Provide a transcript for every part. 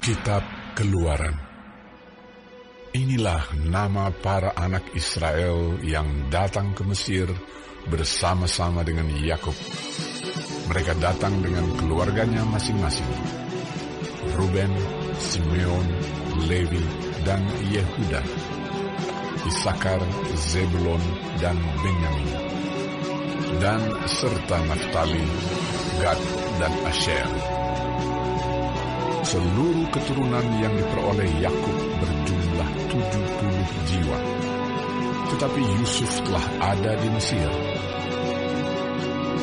Kitab Keluaran. Inilah nama para anak Israel yang datang ke Mesir bersama-sama dengan Yakub. Mereka datang dengan keluarganya masing-masing: Ruben, Simeon, Lewi, dan Yehuda, Isakar, Zebulon, dan Benyamin, dan serta Naftali, Gad, dan Asher. Seluruh keturunan yang diperoleh Yakub berjumlah 70 jiwa. Tetapi Yusuf telah ada di Mesir.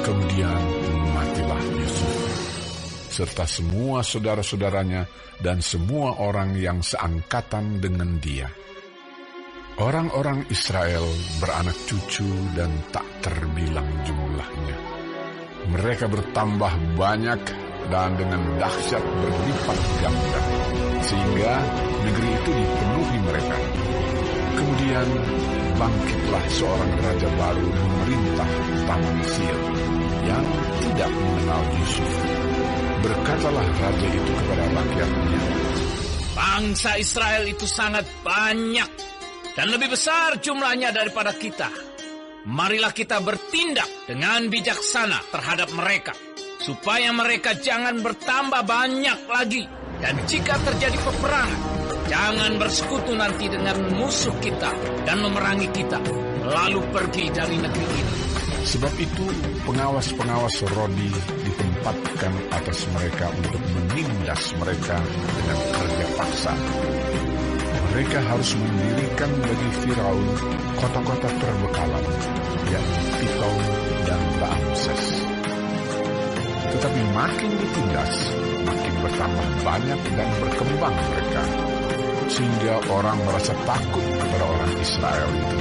Kemudian matilah Yusuf, serta semua saudara-saudaranya dan semua orang yang seangkatan dengan dia. Orang-orang Israel beranak cucu dan tak terbilang jumlahnya. Mereka bertambah banyak dan dengan dahsyat berlipat ganda, sehingga negeri itu dipenuhi mereka. Kemudian bangkitlah seorang raja baru memerintah tanah Mesir yang tidak mengenal Yusuf. Berkatalah raja itu kepada rakyatnya, "Bangsa Israel itu sangat banyak dan lebih besar jumlahnya daripada kita. Marilah kita bertindak dengan bijaksana terhadap mereka, supaya mereka jangan bertambah banyak lagi. Dan jika terjadi peperangan, jangan bersekutu nanti dengan musuh kita dan memerangi kita, lalu pergi dari negeri ini." Sebab itu pengawas-pengawas Rodi ditempatkan atas mereka untuk menindas mereka dengan kerja paksa. Mereka harus mendirikan bagi Firaun kota-kota perbekalan, yakni Pithom dan Ramses. Tetapi makin ditindas, makin bertambah banyak dan berkembang mereka, sehingga orang merasa takut kepada orang Israel itu.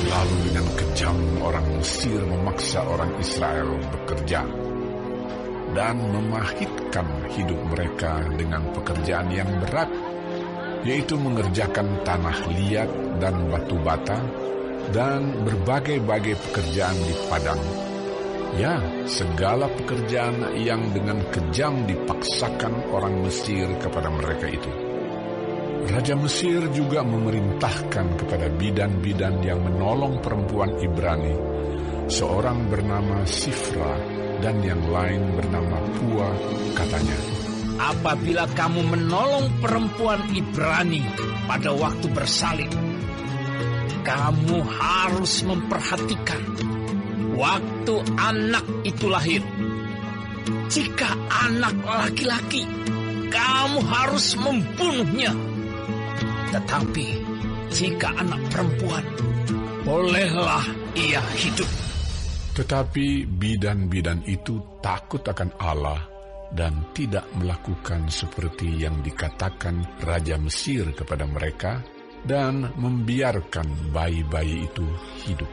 Lalu dengan kejam orang Mesir memaksa orang Israel bekerja dan memahitkan hidup mereka dengan pekerjaan yang berat, yaitu mengerjakan tanah liat dan batu bata dan berbagai-bagai pekerjaan di padang. Ya, segala pekerjaan yang dengan kejam dipaksakan orang Mesir kepada mereka itu. Raja Mesir juga memerintahkan kepada bidan-bidan yang menolong perempuan Ibrani, seorang bernama Sifra dan yang lain bernama Pua, katanya, "Apabila kamu menolong perempuan Ibrani pada waktu bersalin, kamu harus memperhatikan waktu anak itu lahir. Jika anak laki-laki, kamu harus membunuhnya. Tetapi jika anak perempuan, bolehlah ia hidup." Tetapi bidan-bidan itu takut akan Allah dan tidak melakukan seperti yang dikatakan Raja Mesir kepada mereka, dan membiarkan bayi-bayi itu hidup.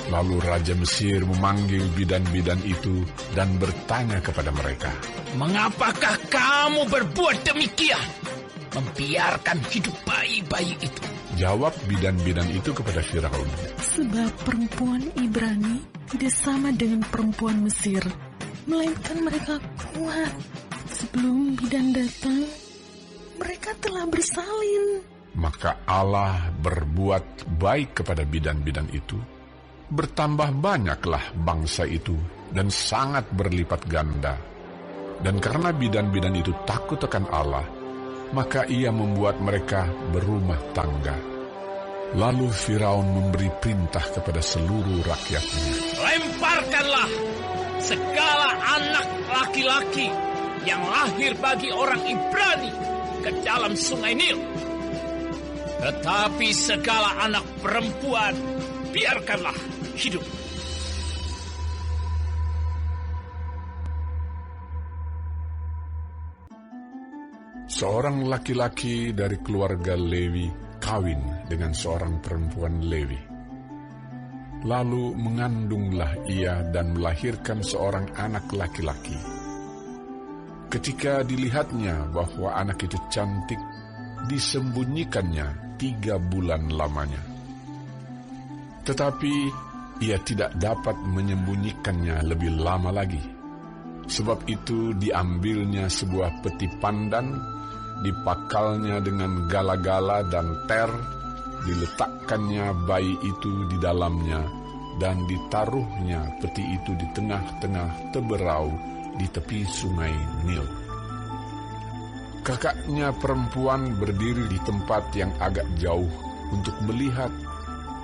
Lalu Raja Mesir memanggil bidan-bidan itu dan bertanya kepada mereka, "Mengapakah kamu berbuat demikian, membiarkan hidup bayi-bayi itu?" Jawab bidan-bidan itu kepada Firaun, "Sebab perempuan Ibrani tidak sama dengan perempuan Mesir, melainkan mereka kuat. Sebelum bidan datang, mereka telah bersalin." Maka Allah berbuat baik kepada bidan-bidan itu. Bertambah banyaklah bangsa itu dan sangat berlipat ganda. Dan karena bidan-bidan itu takut akan Allah, maka ia membuat mereka berumah tangga. Lalu Firaun memberi perintah kepada seluruh rakyatnya, "Lemparkanlah segala anak laki-laki yang lahir bagi orang Ibrani ke dalam sungai Nil. Tetapi segala anak perempuan biarkanlah hidup." Seorang laki-laki dari keluarga Lewi kawin dengan seorang perempuan Lewi. Lalu mengandunglah ia dan melahirkan seorang anak laki-laki. Ketika dilihatnya bahwa anak itu cantik, disembunyikannya 3 bulan lamanya. Tetapi ia tidak dapat menyembunyikannya lebih lama lagi. Sebab itu diambilnya sebuah peti pandan, dipakalnya dengan gala-gala dan ter, diletakkannya bayi itu di dalamnya, dan ditaruhnya peti itu di tengah-tengah teberau di tepi sungai Nil. Kakaknya perempuan berdiri di tempat yang agak jauh untuk melihat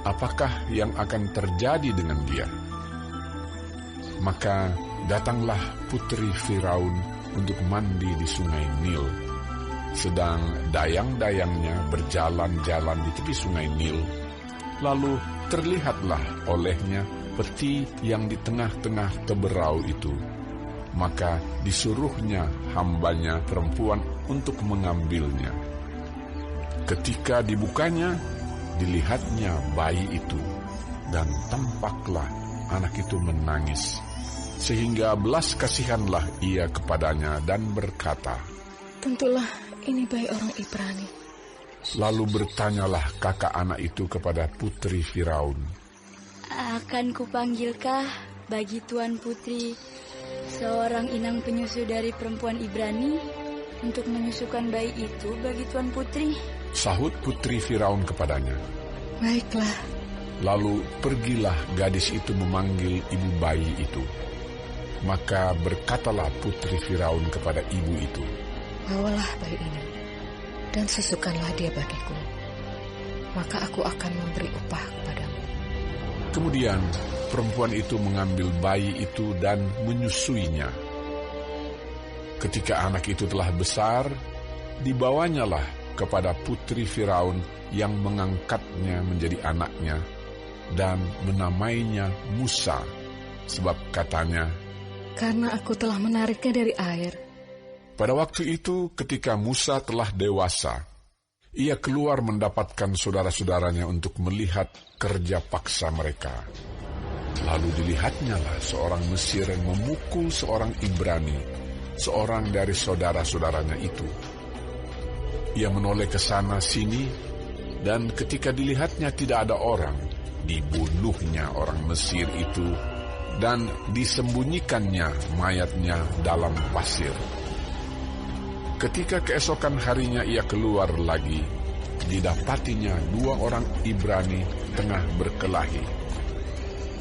apakah yang akan terjadi dengan dia. Maka datanglah putri Firaun untuk mandi di sungai Nil. Sedang dayang-dayangnya berjalan-jalan di tepi sungai Nil, lalu terlihatlah olehnya peti yang di tengah-tengah teberau itu. Maka disuruhnya hambanya perempuan untuk mengambilnya. Ketika dibukanya, dilihatnya bayi itu, dan tampaklah anak itu menangis. Sehingga belas kasihanlah ia kepadanya dan berkata, "Tentulah ini bayi orang Ibrani." Lalu bertanyalah kakak anak itu kepada putri Firaun, "Akan kupanggilkah bagi Tuan Putri seorang inang penyusu dari perempuan Ibrani untuk menyusukan bayi itu bagi Tuan Putri?" Sahut putri Firaun kepadanya, "Baiklah." Lalu pergilah gadis itu memanggil ibu bayi itu. Maka berkatalah putri Firaun kepada ibu itu, "Bawalah bayi ini, dan susukanlah dia bagiku, maka aku akan memberi upah kepadamu." Kemudian perempuan itu mengambil bayi itu dan menyusuinya. Ketika anak itu telah besar, dibawanyalah kepada putri Firaun yang mengangkatnya menjadi anaknya, dan menamainya Musa, sebab katanya, "Karena aku telah menariknya dari air." Pada waktu itu ketika Musa telah dewasa, ia keluar mendapatkan saudara-saudaranya untuk melihat kerja paksa mereka. Lalu dilihatnyalah seorang Mesir yang memukul seorang Ibrani, seorang dari saudara-saudaranya itu. Ia menoleh ke sana sini, dan ketika dilihatnya tidak ada orang, dibunuhnya orang Mesir itu, dan disembunyikannya mayatnya dalam pasir. Ketika keesokan harinya ia keluar lagi, didapatinya 2 orang Ibrani tengah berkelahi.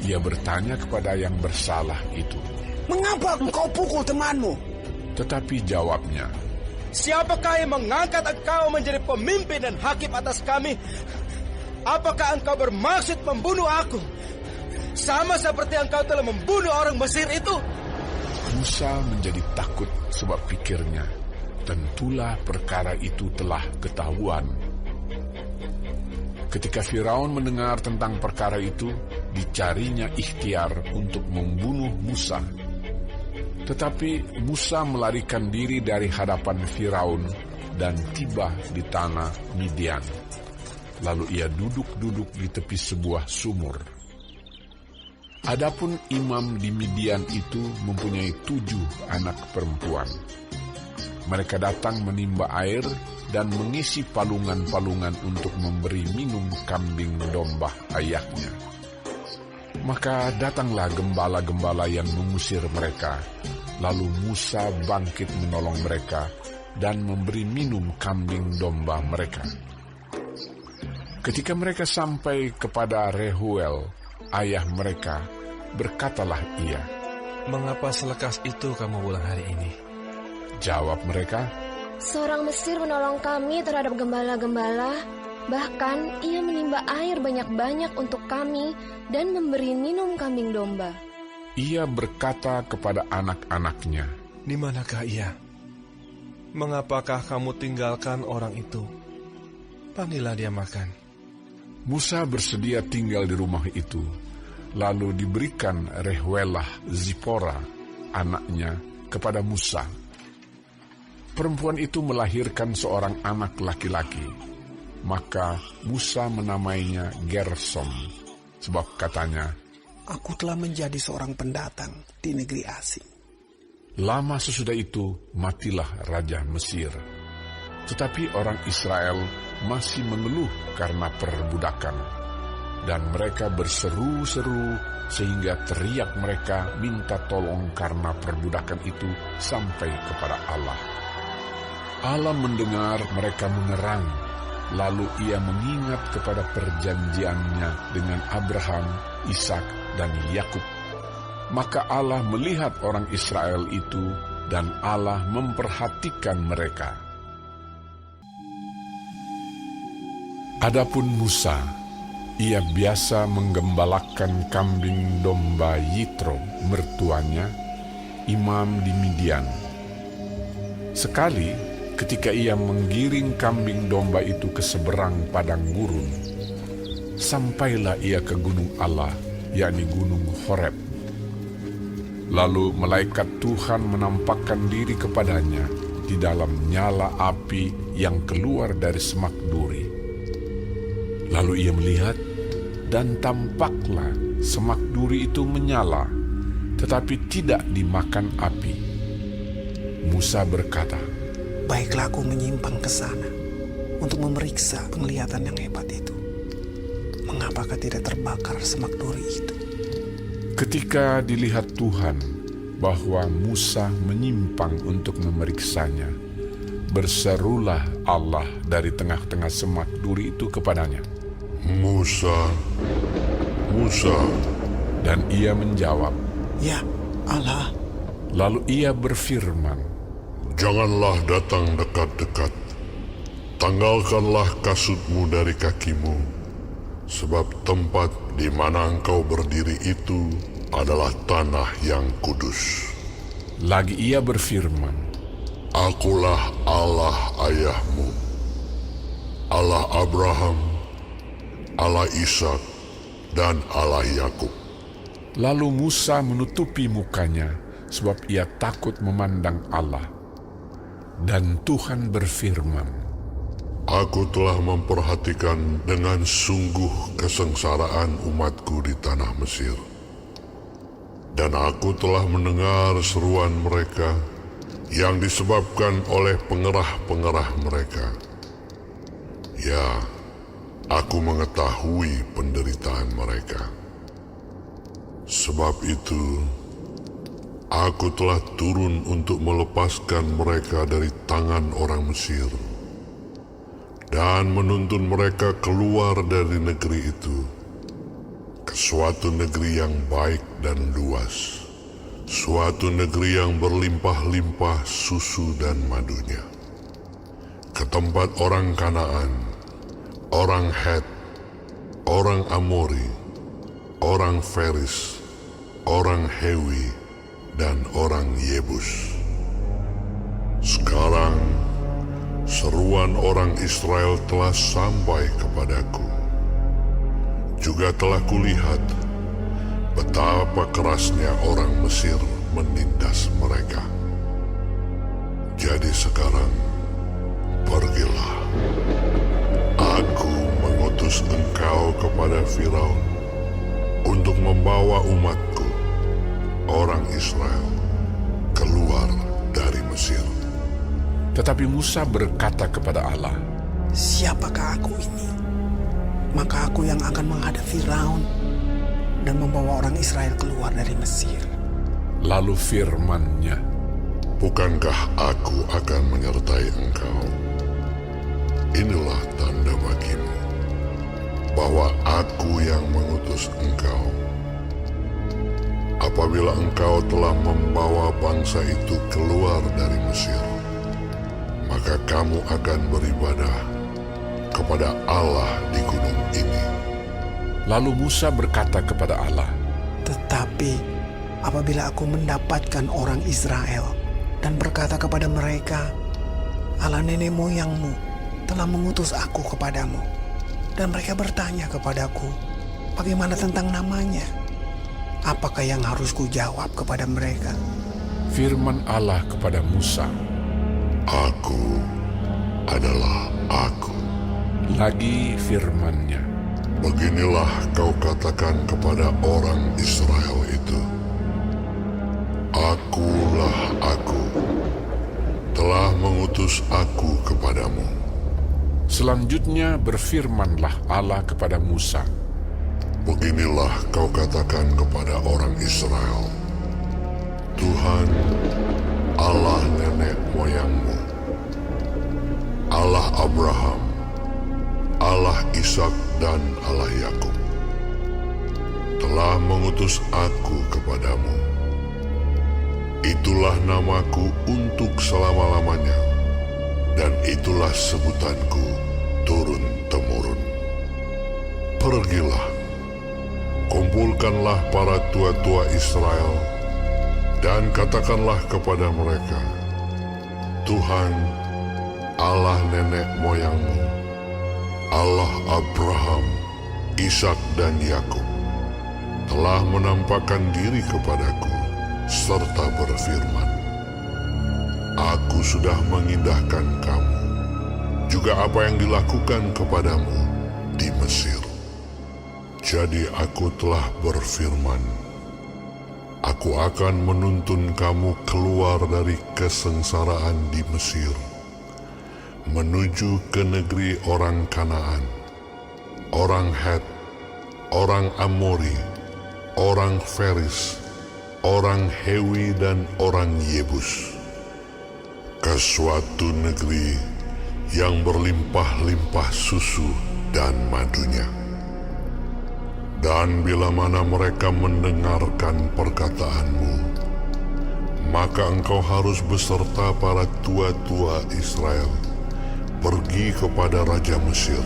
Ia bertanya kepada yang bersalah itu, "Mengapa engkau pukul temanmu?" Tetapi jawabnya, "Siapakah yang mengangkat engkau menjadi pemimpin dan hakim atas kami? Apakah engkau bermaksud membunuh aku, sama seperti engkau telah membunuh orang Mesir itu?" Musa menjadi takut sebab pikirnya, tentulah perkara itu telah ketahuan. Ketika Firaun mendengar tentang perkara itu, dicarinya ikhtiar untuk membunuh Musa. Tetapi Musa melarikan diri dari hadapan Firaun dan tiba di tanah Midian. Lalu ia duduk-duduk di tepi sebuah sumur. Adapun imam di Midian itu mempunyai 7 anak perempuan. Mereka datang menimba air dan mengisi palungan-palungan untuk memberi minum kambing domba ayahnya. Maka datanglah gembala-gembala yang mengusir mereka. Lalu Musa bangkit menolong mereka dan memberi minum kambing domba mereka. Ketika mereka sampai kepada Rehuel, ayah mereka, berkatalah ia, "Mengapa selekas itu kamu pulang hari ini?" Jawab mereka, "Seorang Mesir menolong kami terhadap gembala-gembala, bahkan ia menimba air banyak-banyak untuk kami dan memberi minum kambing domba." Ia berkata kepada anak-anaknya, "Di manakah ia? Mengapakah kamu tinggalkan orang itu? Panggillah dia makan." Musa bersedia tinggal di rumah itu. Lalu diberikan Rehuelah Zipora, anaknya, kepada Musa. Perempuan itu melahirkan seorang anak laki-laki. Maka Musa menamainya Gersom, sebab katanya, "Aku telah menjadi seorang pendatang di negeri asing." Lama sesudah itu matilah Raja Mesir. Tetapi orang Israel masih mengeluh karena perbudakan. dan mereka berseru-seru sehingga teriak mereka minta tolong karena perbudakan itu sampai kepada Allah. Allah mendengar mereka mengerang, lalu ia mengingat kepada perjanjiannya dengan Abraham, Ishak, dan Yakub. Maka Allah melihat orang Israel itu dan Allah memperhatikan mereka. Adapun Musa, ia biasa menggembalakan kambing domba Yitro, mertuanya, imam di Midian. Sekali, ketika ia menggiring kambing domba itu ke seberang padang gurun, sampailah ia ke gunung Allah, yakni gunung Horeb. Lalu malaikat Tuhan menampakkan diri kepadanya di dalam nyala api yang keluar dari semak duri. Lalu ia melihat, dan tampaklah semak duri itu menyala, tetapi tidak dimakan api. Musa berkata, "Baiklah aku menyimpang ke sana untuk memeriksa penglihatan yang hebat itu. Mengapakah tidak terbakar semak duri itu?" Ketika dilihat Tuhan bahwa Musa menyimpang untuk memeriksanya, berserulah Allah dari tengah-tengah semak duri itu kepadanya, "Musa, Musa." Dan ia menjawab, "Ya, Allah." Lalu ia berfirman, "Janganlah datang dekat-dekat. Tanggalkanlah kasutmu dari kakimu, sebab tempat di mana engkau berdiri itu adalah tanah yang kudus." Lagi ia berfirman, "Akulah Allah ayahmu, Allah Abraham, Allah Ishak, dan Allah Yakub." Lalu Musa menutupi mukanya, sebab ia takut memandang Allah. Dan Tuhan berfirman, "Aku telah memperhatikan dengan sungguh kesengsaraan umatku di tanah Mesir. Dan aku telah mendengar seruan mereka yang disebabkan oleh pengerah-pengerah mereka. Ya, aku mengetahui penderitaan mereka. Sebab itu, aku telah turun untuk melepaskan mereka dari tangan orang Mesir dan menuntun mereka keluar dari negeri itu ke suatu negeri yang baik dan luas, suatu negeri yang berlimpah-limpah susu dan madunya, ke tempat orang Kanaan, orang Het, orang Amori, orang Feris, orang Hewi, dan orang Yebus. Sekarang, seruan orang Israel telah sampai kepadaku. Juga telah kulihat betapa kerasnya orang Mesir menindas mereka. Jadi sekarang, pergilah. Aku mengutus engkau kepada Firaun untuk membawa umatku, orang Israel, keluar dari Mesir." Tetapi Musa berkata kepada Allah, "Siapakah aku ini? Maka aku yang akan menghadap Firaun dan membawa orang Israel keluar dari Mesir." Lalu firman-Nya, "Bukankah aku akan menyertai engkau? Inilah tanda bagimu bahwa aku yang mengutus engkau. Apabila engkau telah membawa bangsa itu keluar dari Mesir, maka kamu akan beribadah kepada Allah di gunung ini." Lalu Musa berkata kepada Allah, "Tetapi apabila aku mendapatkan orang Israel dan berkata kepada mereka, Allah nenek moyangmu telah mengutus aku kepadamu, dan mereka bertanya kepadaku, bagaimana tentang namanya? Apakah yang harus kujawab kepada mereka?" firman Allah kepada Musa, "Aku adalah Aku." Lagi firman-Nya, "Beginilah kau katakan kepada orang Israel itu, Akulah Aku, telah mengutus Aku kepadamu." Selanjutnya berfirmanlah Allah kepada Musa, Beginilah kau katakan kepada orang Israel, Tuhan, Allah nenek moyangmu, Allah Abraham, Allah Ishak dan Allah Yakub, telah mengutus aku kepadamu. Itulah namaku untuk selama-lamanya, dan itulah sebutanku turun-temurun. Pergilah, kumpulkanlah para tua-tua Israel, dan katakanlah kepada mereka, Tuhan, Allah nenek moyangmu, Allah Abraham, Ishak dan Yakub, telah menampakkan diri kepadaku, serta berfirman, Aku sudah mengindahkan kamu, juga apa yang dilakukan kepadamu di Mesir. Jadi aku telah berfirman, Aku akan menuntun kamu keluar dari kesengsaraan di Mesir, menuju ke negeri orang Kanaan, orang Het, orang Amori, orang Feris, orang Hewi dan orang Yebus, ke suatu negeri yang berlimpah-limpah susu dan madunya. Dan bila mana mereka mendengarkan perkataanmu, maka engkau harus beserta para tua-tua Israel pergi kepada Raja Mesir,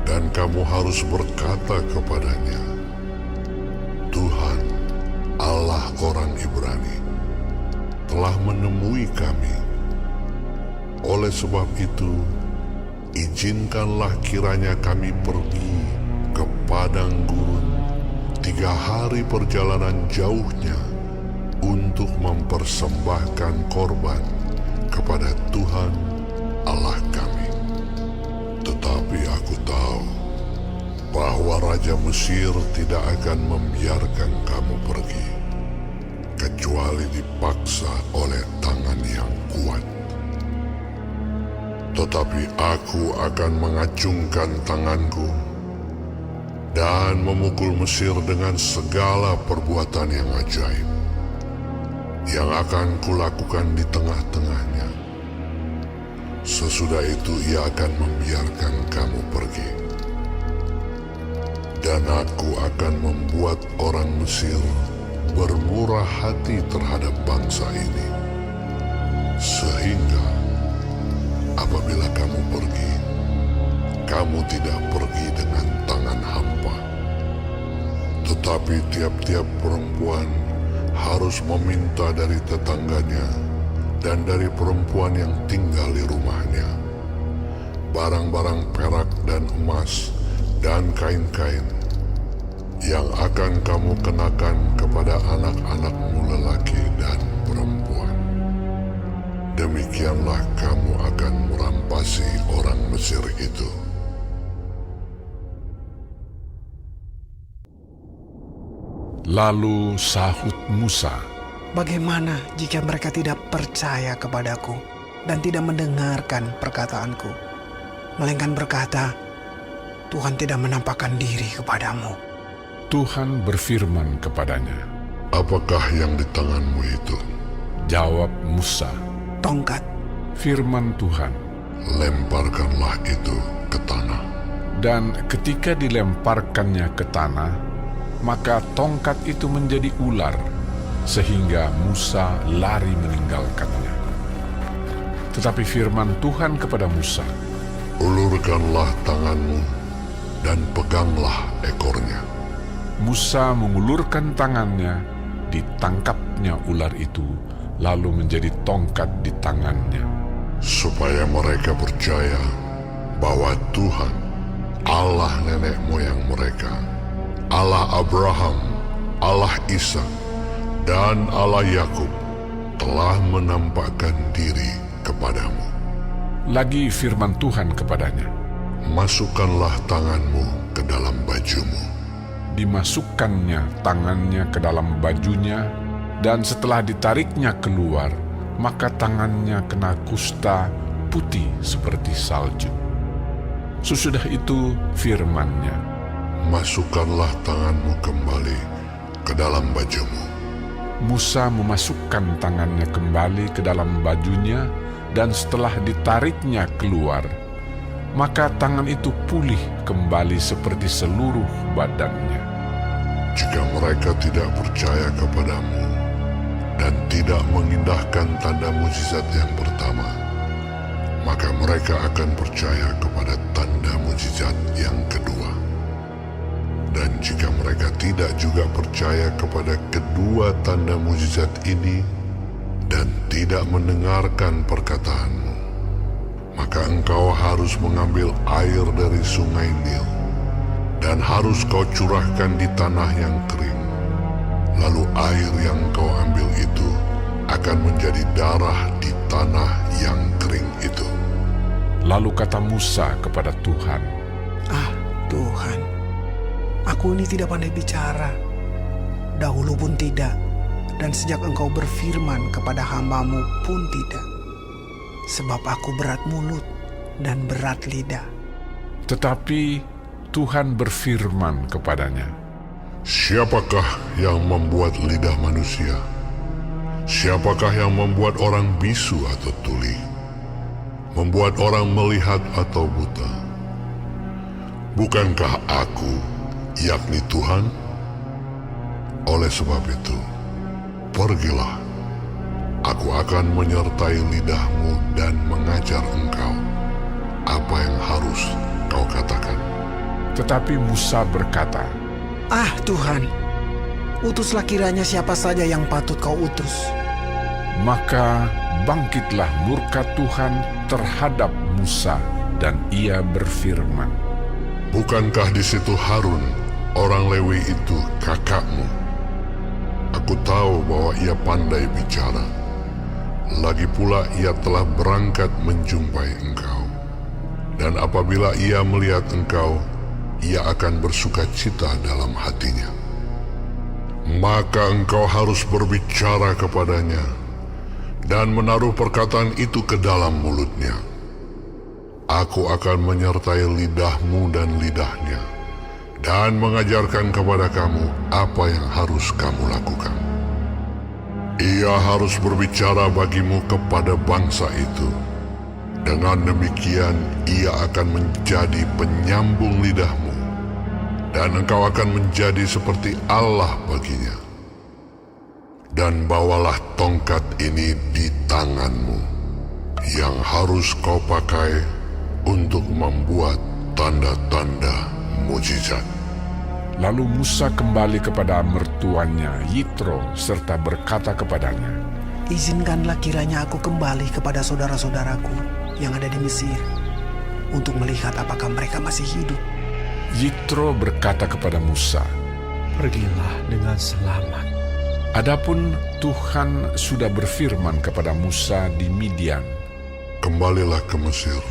dan kamu harus berkata kepadanya, Tuhan, Allah orang Ibrani, telah menemui kami. Oleh sebab itu, izinkanlah kiranya kami pergi ke padang gurun 3 hari perjalanan jauhnya untuk mempersembahkan korban kepada Tuhan Allah kami. Tetapi aku tahu bahwa Raja Mesir tidak akan membiarkan kamu pergi, kecuali dipaksa oleh tangan yang kuat. Tetapi aku akan mengacungkan tanganku dan memukul Mesir dengan segala perbuatan yang ajaib yang akan kulakukan di tengah-tengahnya. Sesudah itu ia akan membiarkan kamu pergi. Dan aku akan membuat orang Mesir bermurah hati terhadap bangsa ini, sehingga apabila kamu pergi, kamu tidak pergi dengan tangan hampa. Tetapi tiap-tiap perempuan harus meminta dari tetangganya dan dari perempuan yang tinggal di rumahnya barang-barang perak dan emas dan kain-kain yang akan kamu kenakan kepada anak-anakmu lelaki dan perempuan. Demikianlah kamu akan merampasi orang Mesir itu. Lalu sahut Musa, Bagaimana jika mereka tidak percaya kepadaku dan tidak mendengarkan perkataanku, melainkan berkata, Tuhan tidak menampakkan diri kepadamu. Tuhan berfirman kepadanya, Apakah yang di tanganmu itu? Jawab Musa, Tongkat. Firman Tuhan, Lemparkanlah itu ke tanah. dan ketika dilemparkannya ke tanah, maka tongkat itu menjadi ular, sehingga Musa lari meninggalkannya. Tetapi firman Tuhan kepada Musa, Ulurkanlah tanganmu dan peganglah ekornya. Musa mengulurkan tangannya, ditangkapnya ular itu, lalu menjadi tongkat di tangannya. Supaya mereka percaya bahwa Tuhan, Allah nenek moyang mereka, Allah Abraham, Allah Ishak, dan Allah Yakub, telah menampakkan diri kepadamu. Lagi firman Tuhan kepadanya, Masukkanlah tanganmu ke dalam bajumu. dimasukkannya tangannya ke dalam bajunya, dan setelah ditariknya keluar, maka tangannya kena kusta putih seperti salju. Sesudah itu firman-Nya, masukkanlah tanganmu kembali ke dalam bajumu. Musa memasukkan tangannya kembali ke dalam bajunya, dan setelah ditariknya keluar, maka tangan itu pulih kembali seperti seluruh badannya. Jika mereka tidak percaya kepadamu dan tidak mengindahkan tanda mujizat yang pertama, maka mereka akan percaya kepada tanda mujizat yang kedua. Dan jika mereka tidak juga percaya kepada kedua tanda mujizat ini dan tidak mendengarkan perkataanmu, maka engkau harus mengambil air dari sungai Nil dan harus kau curahkan di tanah yang kering. Lalu air yang kau ambil itu akan menjadi darah di tanah yang kering itu. Lalu kata Musa kepada Tuhan, Tuhan, aku ini tidak pandai bicara, dahulu pun tidak, dan sejak engkau berfirman kepada hamba-Mu pun tidak. Sebab aku berat mulut dan berat lidah. tetapi Tuhan berfirman kepadanya, Siapakah yang membuat lidah manusia? Siapakah yang membuat orang bisu atau tuli? Membuat orang melihat atau buta? Bukankah aku, yakni Tuhan? Oleh sebab itu, pergilah, aku akan menyertai lidahmu dan mengajar engkau apa yang harus kau katakan. Tetapi Musa berkata, Tuhan, utuslah kiranya siapa saja yang patut kau utus. maka bangkitlah murka Tuhan terhadap Musa, dan ia berfirman, Bukankah di situ Harun, orang Lewi itu kakakmu? Aku tahu bahwa ia pandai bicara. Lagi pula ia telah berangkat menjumpai engkau. Dan apabila ia melihat engkau, ia akan bersuka cita dalam hatinya. Maka engkau harus berbicara kepadanya dan menaruh perkataan itu ke dalam mulutnya. Aku akan menyertai lidahmu dan lidahnya, dan mengajarkan kepada kamu apa yang harus kamu lakukan. Ia harus berbicara bagimu kepada bangsa itu. Dengan demikian, ia akan menjadi penyambung lidahmu, dan engkau akan menjadi seperti Allah baginya. Dan bawalah tongkat ini di tanganmu, yang harus kau pakai untuk membuat tanda-tanda mujizat. Lalu Musa kembali kepada mertuanya Yitro serta berkata kepadanya, Izinkanlah kiranya aku kembali kepada saudara-saudaraku yang ada di Mesir, untuk melihat apakah mereka masih hidup. Yitro berkata kepada Musa, Pergilah dengan selamat. Adapun Tuhan sudah berfirman kepada Musa di Midian, Kembalilah ke Mesir,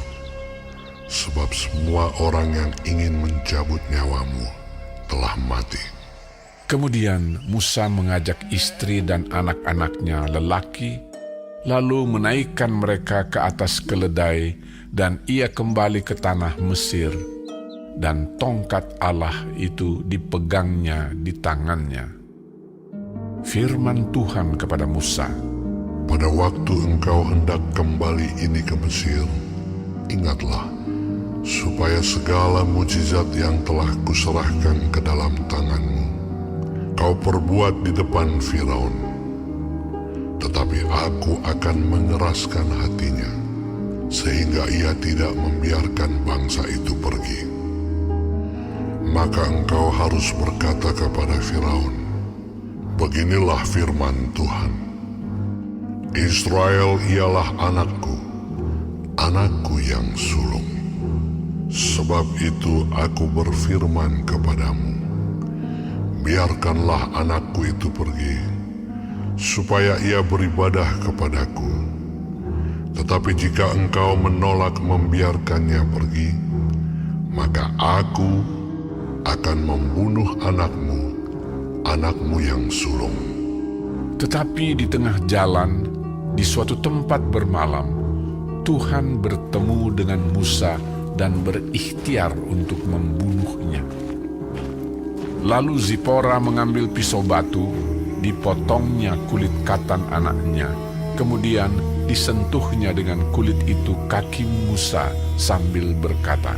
sebab semua orang yang ingin mencabut nyawamu telah mati. Kemudian Musa mengajak istri dan anak-anaknya lelaki, lalu menaikkan mereka ke atas keledai, dan ia kembali ke tanah Mesir, dan tongkat Allah itu dipegangnya di tangannya. Firman Tuhan kepada Musa, Pada waktu engkau hendak kembali ini ke Mesir, ingatlah, supaya segala mujizat yang telah kuserahkan ke dalam tanganmu, kau perbuat di depan Firaun. Tetapi aku akan mengeraskan hatinya, sehingga ia tidak membiarkan bangsa itu pergi. Maka engkau harus berkata kepada Firaun, Beginilah firman Tuhan, Israel ialah anakku, anakku yang sulung. Sebab itu aku berfirman kepadamu, biarkanlah anakku itu pergi, supaya ia beribadah kepadaku. Tetapi jika engkau menolak membiarkannya pergi, maka aku akan membunuh anakmu, anakmu yang sulung. tetapi di tengah jalan, di suatu tempat bermalam, Tuhan bertemu dengan Musa dan berikhtiar untuk membunuhnya. Lalu Zipora mengambil pisau batu, dipotongnya kulit katan anaknya, kemudian disentuhnya dengan kulit itu kaki Musa sambil berkata,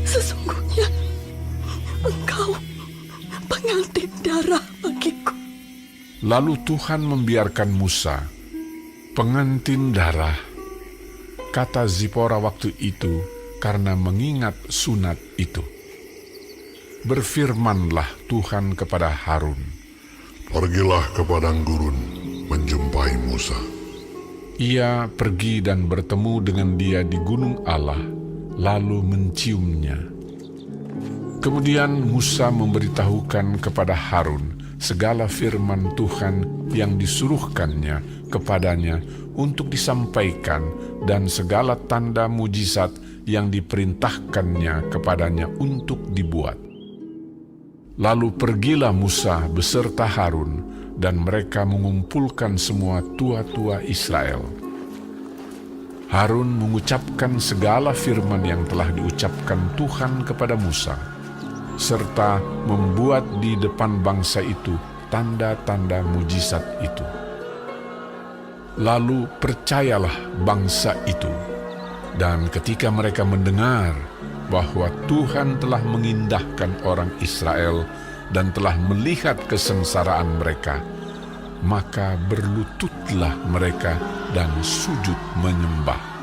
"Sesungguhnya engkau pengantin darah bagiku." Lalu Tuhan membiarkan Musa, pengantin darah, kata Zipora waktu itu karena mengingat sunat itu. Berfirmanlah Tuhan kepada Harun, "Pergilah ke padang gurun menjumpai Musa." Ia pergi dan bertemu dengan dia di gunung Allah, lalu menciumnya. Kemudian Musa memberitahukan kepada Harun segala firman Tuhan yang disuruhkannya kepadanya untuk disampaikan dan segala tanda mujizat yang diperintahkannya kepadanya untuk dibuat. Lalu pergilah Musa beserta Harun, dan mereka mengumpulkan semua tua-tua Israel. Harun mengucapkan segala firman yang telah diucapkan Tuhan kepada Musa, serta membuat di depan bangsa itu tanda-tanda mujizat itu. Lalu percayalah bangsa itu, dan ketika mereka mendengar bahwa Tuhan telah mengindahkan orang Israel dan telah melihat kesengsaraan mereka, maka berlututlah mereka dan sujud menyembah.